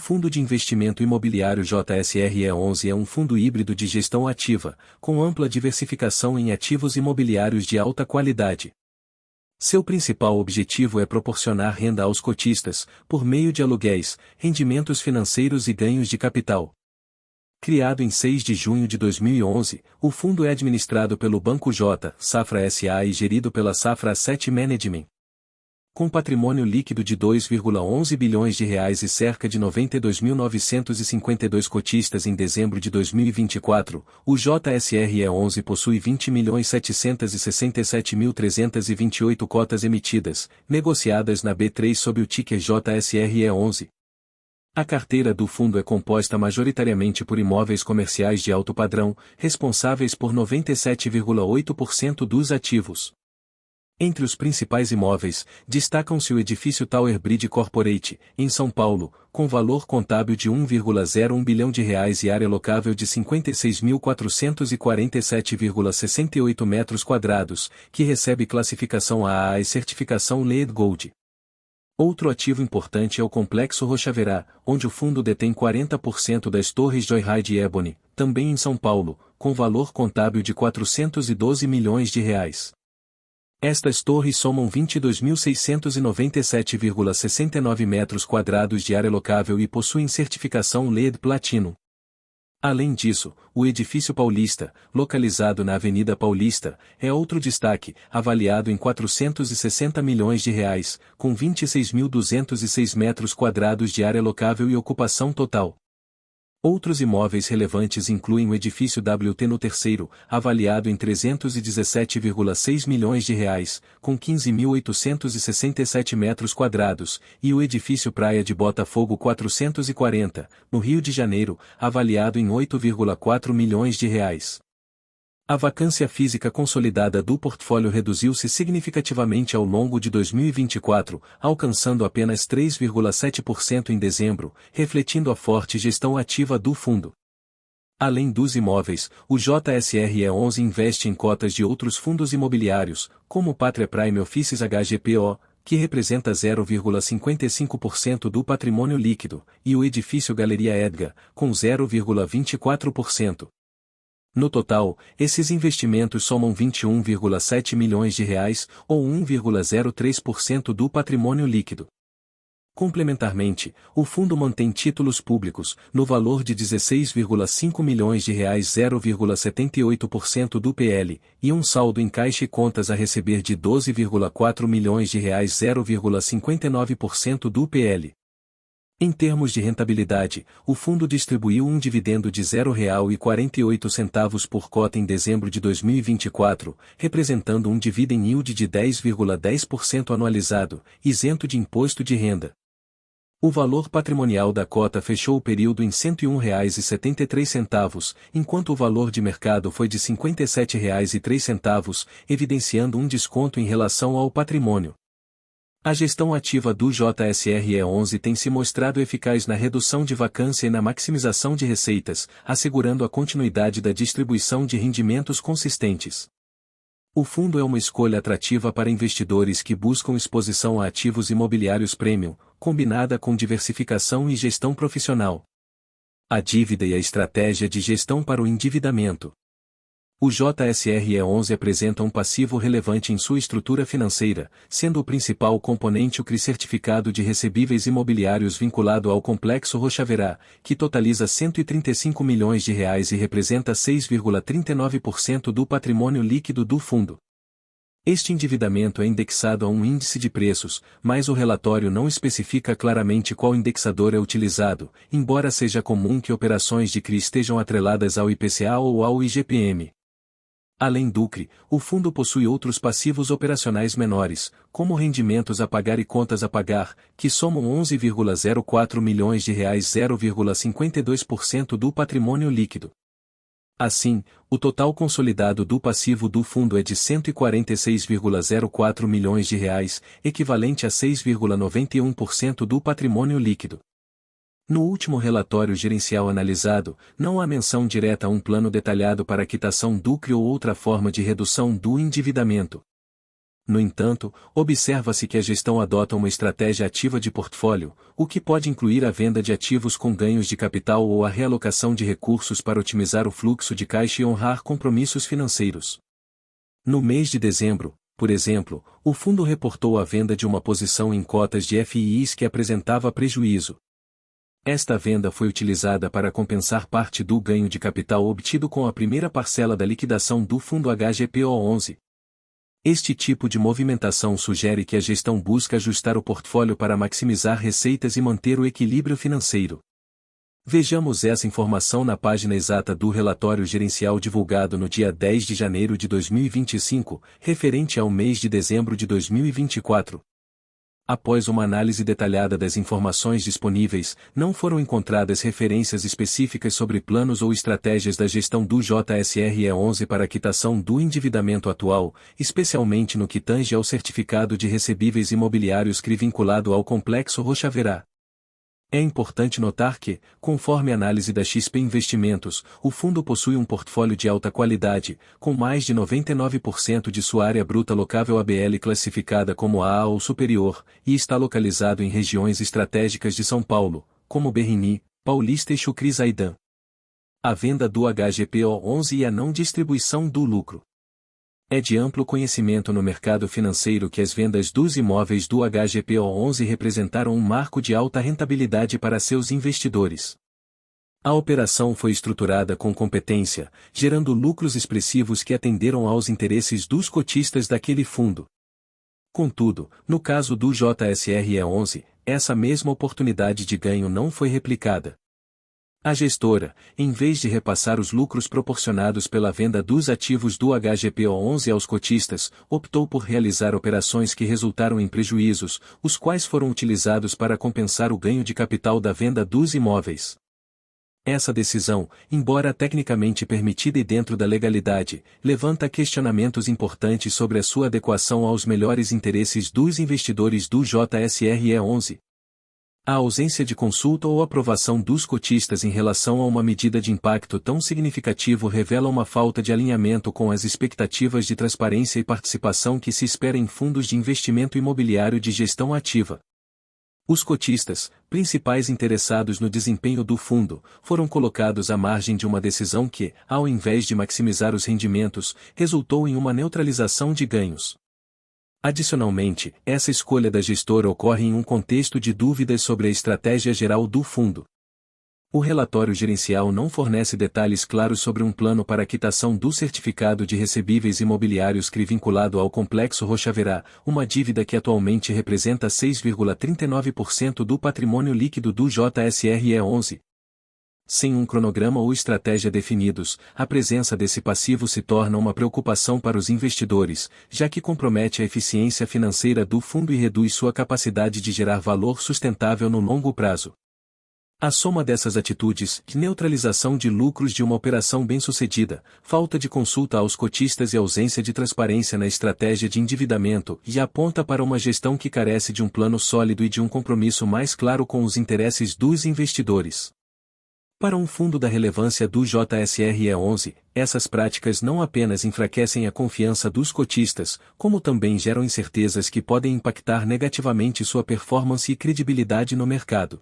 Fundo de Investimento Imobiliário JSRE11 é um fundo híbrido de gestão ativa, com ampla diversificação em ativos imobiliários de alta qualidade. Seu principal objetivo é proporcionar renda aos cotistas, por meio de aluguéis, rendimentos financeiros e ganhos de capital. Criado em 6 de junho de 2011, o fundo é administrado pelo Banco J. Safra S.A. e gerido pela Safra Asset Management. Com patrimônio líquido de 2,11 bilhões de reais e cerca de 92.952 cotistas em dezembro de 2024, o JSRE11 possui 20.767.328 cotas emitidas, negociadas na B3 sob o ticker JSRE11. A carteira do fundo é composta majoritariamente por imóveis comerciais de alto padrão, responsáveis por 97,8% dos ativos. Entre os principais imóveis, destacam-se o edifício Tower Bridge Corporate, em São Paulo, com valor contábil de 1,01 bilhão de reais e área locável de 56.447,68 metros quadrados, que recebe classificação AA e certificação LEED Gold. Outro ativo importante é o Complexo Rochaverá, onde o fundo detém 40% das torres Joyride Ebony, também em São Paulo, com valor contábil de 412 milhões de reais. Estas torres somam 22.697,69 metros quadrados de área locável e possuem certificação LEED Platinum. Além disso, o edifício Paulista, localizado na Avenida Paulista, é outro destaque, avaliado em 460 milhões de reais, com 26.206 metros quadrados de área locável e ocupação total. Outros imóveis relevantes incluem o edifício WT no Terceiro, avaliado em 317,6 milhões de reais, com 15.867 metros quadrados, e o edifício Praia de Botafogo 440, no Rio de Janeiro, avaliado em 8,4 milhões de reais. A vacância física consolidada do portfólio reduziu-se significativamente ao longo de 2024, alcançando apenas 3,7% em dezembro, refletindo a forte gestão ativa do fundo. Além dos imóveis, o JSRE11 investe em cotas de outros fundos imobiliários, como o Pátria Prime Offices HGPO, que representa 0,55% do patrimônio líquido, e o edifício Galeria Edgar, com 0,24%. No total, esses investimentos somam 21,7 milhões de reais, ou 1,03% do patrimônio líquido. Complementarmente, o fundo mantém títulos públicos, no valor de 16,5 milhões de reais, 0,78% do PL, e um saldo em caixa e contas a receber de 12,4 milhões de reais, 0,59% do PL. Em termos de rentabilidade, o fundo distribuiu um dividendo de R$ 0,48 por cota em dezembro de 2024, representando um dividend yield de 10,10% anualizado, isento de imposto de renda. O valor patrimonial da cota fechou o período em R$ 101,73, enquanto o valor de mercado foi de R$ 57,03, evidenciando um desconto em relação ao patrimônio. A gestão ativa do JSRE11 tem se mostrado eficaz na redução de vacância e na maximização de receitas, assegurando a continuidade da distribuição de rendimentos consistentes. O fundo é uma escolha atrativa para investidores que buscam exposição a ativos imobiliários premium, combinada com diversificação e gestão profissional. A dívida e a estratégia de gestão para o endividamento. O JSRE11 apresenta um passivo relevante em sua estrutura financeira, sendo o principal componente o CRI certificado de recebíveis imobiliários vinculado ao Complexo Rochaverá, que totaliza 135 milhões de reais e representa 6,39% do patrimônio líquido do fundo. Este endividamento é indexado a um índice de preços, mas o relatório não especifica claramente qual indexador é utilizado, embora seja comum que operações de CRI estejam atreladas ao IPCA ou ao IGPM. Além do CRI, o fundo possui outros passivos operacionais menores, como rendimentos a pagar e contas a pagar, que somam 11,04 milhões de reais, 0,52% do patrimônio líquido. Assim, o total consolidado do passivo do fundo é de 146,04 milhões de reais, equivalente a 6,91% do patrimônio líquido. No último relatório gerencial analisado, não há menção direta a um plano detalhado para a quitação do CRI ou outra forma de redução do endividamento. No entanto, observa-se que a gestão adota uma estratégia ativa de portfólio, o que pode incluir a venda de ativos com ganhos de capital ou a realocação de recursos para otimizar o fluxo de caixa e honrar compromissos financeiros. No mês de dezembro, por exemplo, o fundo reportou a venda de uma posição em cotas de FIIs que apresentava prejuízo. Esta venda foi utilizada para compensar parte do ganho de capital obtido com a primeira parcela da liquidação do fundo HGPO11. Este tipo de movimentação sugere que a gestão busca ajustar o portfólio para maximizar receitas e manter o equilíbrio financeiro. Vejamos essa informação na página exata do relatório gerencial divulgado no dia 10 de janeiro de 2025, referente ao mês de dezembro de 2024. Após uma análise detalhada das informações disponíveis, não foram encontradas referências específicas sobre planos ou estratégias da gestão do JSRE11 para a quitação do endividamento atual, especialmente no que tange ao certificado de recebíveis imobiliários CRI vinculado ao Complexo Rochaverá. É importante notar que, conforme a análise da XP Investimentos, o fundo possui um portfólio de alta qualidade, com mais de 99% de sua área bruta locável ABL classificada como AA ou superior, e está localizado em regiões estratégicas de São Paulo, como Berrini, Paulista e Chucri Zaidan. A venda do HGPO11 e a não distribuição do lucro. É de amplo conhecimento no mercado financeiro que as vendas dos imóveis do HGPO11 representaram um marco de alta rentabilidade para seus investidores. A operação foi estruturada com competência, gerando lucros expressivos que atenderam aos interesses dos cotistas daquele fundo. Contudo, no caso do JSRE11, essa mesma oportunidade de ganho não foi replicada. A gestora, em vez de repassar os lucros proporcionados pela venda dos ativos do HGPO11 aos cotistas, optou por realizar operações que resultaram em prejuízos, os quais foram utilizados para compensar o ganho de capital da venda dos imóveis. Essa decisão, embora tecnicamente permitida e dentro da legalidade, levanta questionamentos importantes sobre a sua adequação aos melhores interesses dos investidores do JSRE11. A ausência de consulta ou aprovação dos cotistas em relação a uma medida de impacto tão significativo revela uma falta de alinhamento com as expectativas de transparência e participação que se espera em fundos de investimento imobiliário de gestão ativa. Os cotistas, principais interessados no desempenho do fundo, foram colocados à margem de uma decisão que, ao invés de maximizar os rendimentos, resultou em uma neutralização de ganhos. Adicionalmente, essa escolha da gestora ocorre em um contexto de dúvidas sobre a estratégia geral do fundo. O relatório gerencial não fornece detalhes claros sobre um plano para a quitação do certificado de recebíveis imobiliários CRI vinculado ao Complexo Rochaverá, uma dívida que atualmente representa 6,39% do patrimônio líquido do JSRE11. Sem um cronograma ou estratégia definidos, a presença desse passivo se torna uma preocupação para os investidores, já que compromete a eficiência financeira do fundo e reduz sua capacidade de gerar valor sustentável no longo prazo. A soma dessas atitudes, neutralização de lucros de uma operação bem-sucedida, falta de consulta aos cotistas e ausência de transparência na estratégia de endividamento, e aponta para uma gestão que carece de um plano sólido e de um compromisso mais claro com os interesses dos investidores. Para um fundo da relevância do JSRE11, essas práticas não apenas enfraquecem a confiança dos cotistas, como também geram incertezas que podem impactar negativamente sua performance e credibilidade no mercado.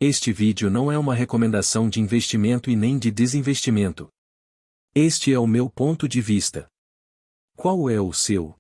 Este vídeo não é uma recomendação de investimento e nem de desinvestimento. Este é o meu ponto de vista. Qual é o seu?